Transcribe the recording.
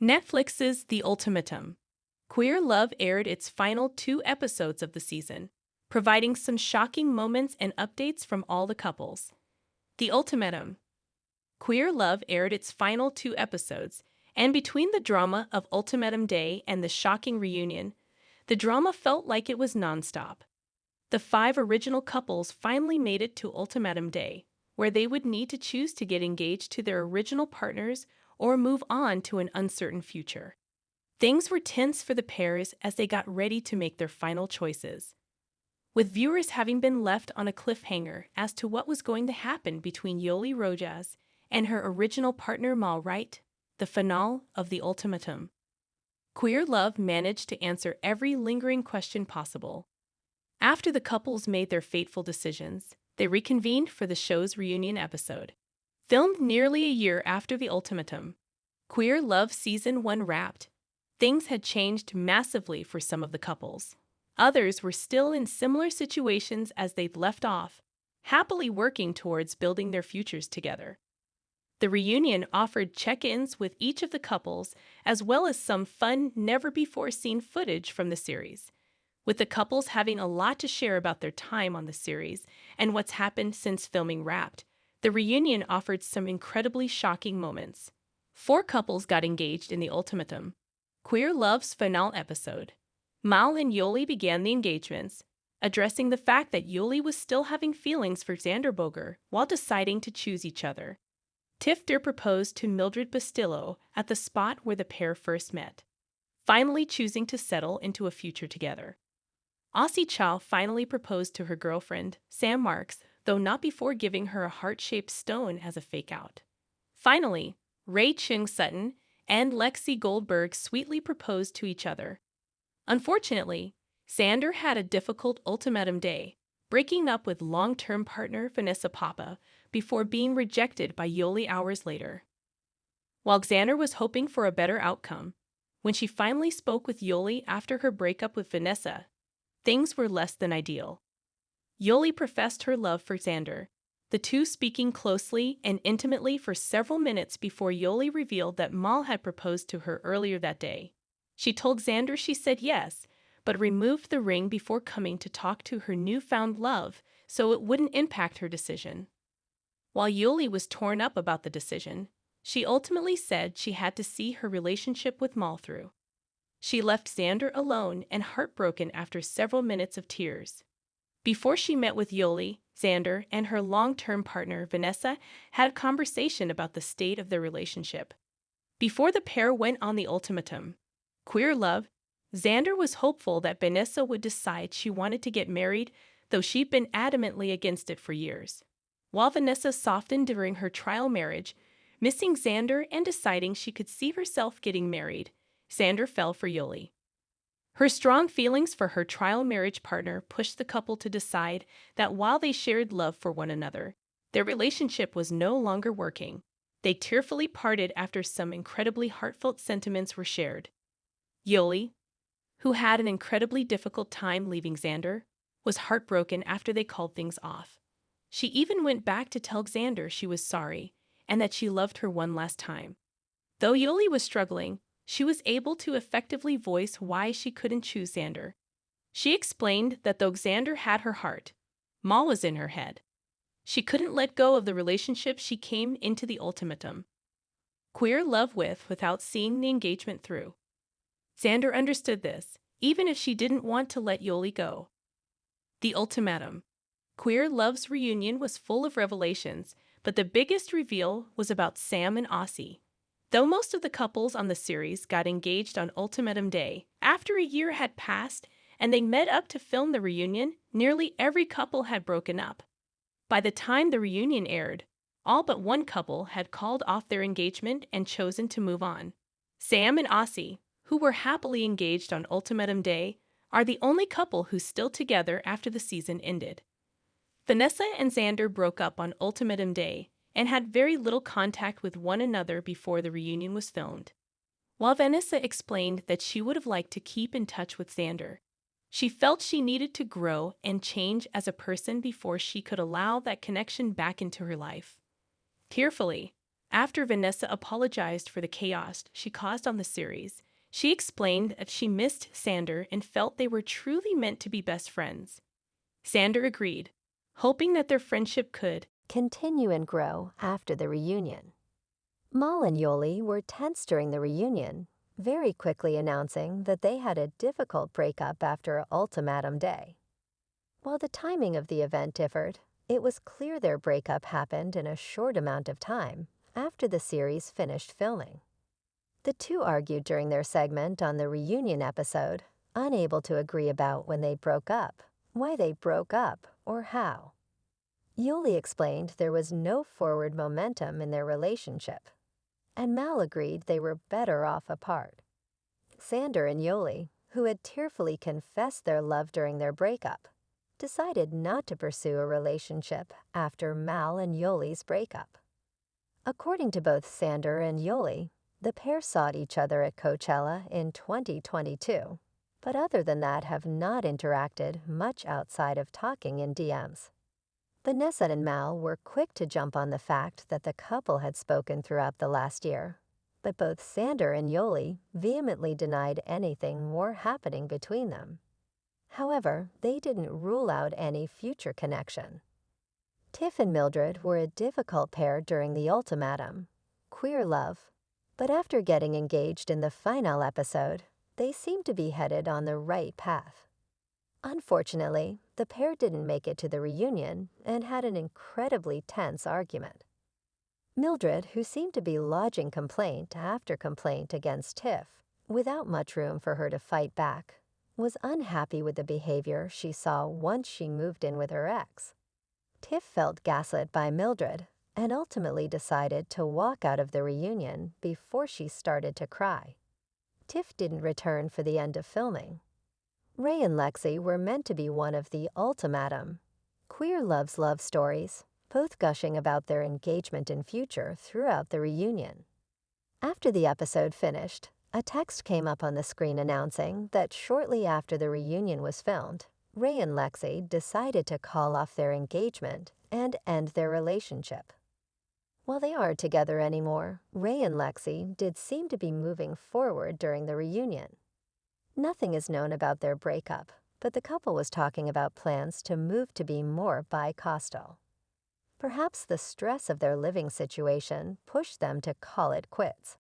Netflix's The Ultimatum. Queer Love aired its final 2 episodes of the season, providing some shocking moments and updates from all the couples. The Ultimatum. Queer Love aired its final 2 episodes, and between the drama of Ultimatum Day and the shocking reunion, the drama felt like it was nonstop. The 5 original couples finally made it to Ultimatum Day, where they would need to choose to get engaged to their original partners or move on to an uncertain future. Things were tense for the pairs as they got ready to make their final choices, with viewers having been left on a cliffhanger as to what was going to happen between Yoli Rojas and her original partner Mal Wright. The finale of The Ultimatum. Queer Love managed to answer every lingering question possible. After the couples made their fateful decisions, they reconvened for the show's reunion episode. Filmed nearly a year after The Ultimatum, Queer Love Season 1 wrapped. Things had changed massively for some of the couples. Others were still in similar situations as they'd left off, happily working towards building their futures together. The reunion offered check-ins with each of the couples, as well as some fun, never-before-seen footage from the series, with the couples having a lot to share about their time on the series and what's happened since filming wrapped. The reunion offered some incredibly shocking moments. 4 couples got engaged in The Ultimatum. Queer Love's finale episode. Mal and Yoli began the engagements, addressing the fact that Yoli was still having feelings for Xander Boger while deciding to choose each other. Tifter proposed to Mildred Bastillo at the spot where the pair first met, finally choosing to settle into a future together. Aussie Chow finally proposed to her girlfriend, Sam Marks, though not before giving her a heart-shaped stone as a fake-out. Finally, Ray Chung Sutton and Lexi Goldberg sweetly proposed to each other. Unfortunately, Xander had a difficult ultimatum day, breaking up with long-term partner Vanessa Papa before being rejected by Yoli hours later. While Xander was hoping for a better outcome, when she finally spoke with Yoli after her breakup with Vanessa, things were less than ideal. Yoli professed her love for Xander, the two speaking closely and intimately for several minutes before Yoli revealed that Mal had proposed to her earlier that day. She told Xander she said yes, but removed the ring before coming to talk to her newfound love so it wouldn't impact her decision. While Yoli was torn up about the decision, she ultimately said she had to see her relationship with Mal through. She left Xander alone and heartbroken after several minutes of tears. Before she met with Yoli, Xander and her long-term partner Vanessa had a conversation about the state of their relationship. Before the pair went on The Ultimatum, Queer Love, Xander was hopeful that Vanessa would decide she wanted to get married, though she'd been adamantly against it for years. While Vanessa softened during her trial marriage, missing Xander and deciding she could see herself getting married, Xander fell for Yoli. Her strong feelings for her trial marriage partner pushed the couple to decide that while they shared love for one another, their relationship was no longer working. They tearfully parted after some incredibly heartfelt sentiments were shared. Yoli, who had an incredibly difficult time leaving Xander, was heartbroken after they called things off. She even went back to tell Xander she was sorry and that she loved her one last time. Though Yoli was struggling, she was able to effectively voice why she couldn't choose Xander. She explained that though Xander had her heart, Mal was in her head. She couldn't let go of the relationship she came into The Ultimatum. Queer Love with without seeing the engagement through. Xander understood this, even if she didn't want to let Yoli go. The Ultimatum. Queer Love's reunion was full of revelations, but the biggest reveal was about Sam and Aussie. Though most of the couples on the series got engaged on Ultimatum Day, after a year had passed and they met up to film the reunion, nearly every couple had broken up. By the time the reunion aired, all but one couple had called off their engagement and chosen to move on. Sam and Aussie, who were happily engaged on Ultimatum Day, are the only couple who's still together after the season ended. Vanessa and Xander broke up on Ultimatum Day and had very little contact with one another before the reunion was filmed. While Vanessa explained that she would have liked to keep in touch with Xander, she felt she needed to grow and change as a person before she could allow that connection back into her life. Tearfully, After Vanessa apologized for the chaos she caused on the series, she explained that she missed Sander and felt they were truly meant to be best friends. Sander agreed, hoping that their friendship could continue and grow after the reunion. Mal and Yoli were tense during the reunion, very quickly announcing that they had a difficult breakup after Ultimatum Day. While the timing of the event differed, it was clear their breakup happened in a short amount of time after the series finished filming. The two argued during their segment on the reunion episode, unable to agree about when they broke up, why they broke up, or how. Yuli explained there was no forward momentum in their relationship, and Mal agreed they were better off apart. Sander and Yoli, who had tearfully confessed their love during their breakup, decided not to pursue a relationship after Mal and Yoli's breakup. According to both Sander and Yoli, the pair sought each other at Coachella in 2022, but other than that have not interacted much outside of talking in DMs. Vanessa and Mal were quick to jump on the fact that the couple had spoken throughout the last year, but both Sander and Yoli vehemently denied anything more happening between them. However, they didn't rule out any future connection. Tiff and Mildred were a difficult pair during the ultimatum, queer love, but after getting engaged in the final episode, they seemed to be headed on the right path. Unfortunately, the pair didn't make it to the reunion and had an incredibly tense argument. Mildred, who seemed to be lodging complaint after complaint against Tiff, without much room for her to fight back, was unhappy with the behavior she saw once she moved in with her ex. Tiff felt gaslit by Mildred and ultimately decided to walk out of the reunion before she started to cry. Tiff didn't return for the end of filming. Ray and Lexi were meant to be one of the Ultimatum, queer love's love stories, both gushing about their engagement and future throughout the reunion. After the episode finished, a text came up on the screen announcing that shortly after the reunion was filmed, Ray and Lexi decided to call off their engagement and end their relationship. While they aren't together anymore, Ray and Lexi did seem to be moving forward during the reunion. Nothing is known about their breakup, but the couple was talking about plans to move to be more bi-coastal. Perhaps the stress of their living situation pushed them to call it quits.